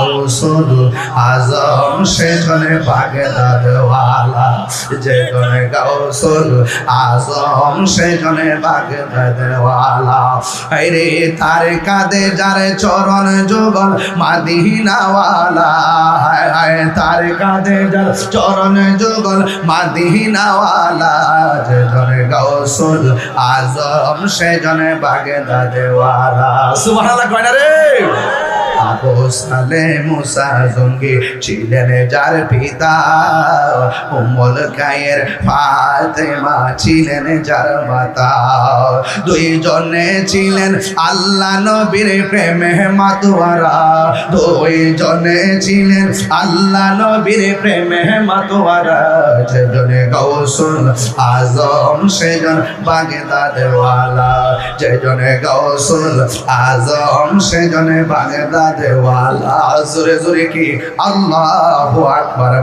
গাউসুল আজম সেজনে বাগদাদওয়ালা, যেজনে গাউসুল আজম সেজনে বাগদাদওয়ালা। আরে তার কাঁধে যার চরণ যুগল মাদিনাওয়ালা, তার কাঁধে যার চরণ যুগল মাদিনাওয়ালা, যেজনে গাউসুল আজম সেজনে বাগদাদওয়ালা। সুবহানাল্লাহ কয় না রে? আবু সালেহ মুসা জঙ্গি ছিলেন যার পিতা, উম্মুল খায়ের ফাতেমা ছিলেন যার মাতা। দুইজনে ছিলেন আল্লাহ নবীর প্রেমে মাতোয়ারা, দুইজনে ছিলেন আল্লাহ নবীর প্রেমে মাতোয়ারা, যেজনে গাউসুল আজম সেজন বাগদাদওয়ালা, যেজনে গাউসুল আজম সেজনে বাগদাদওয়ালা। জোরে জোরে কি আল্লাহু আকবার।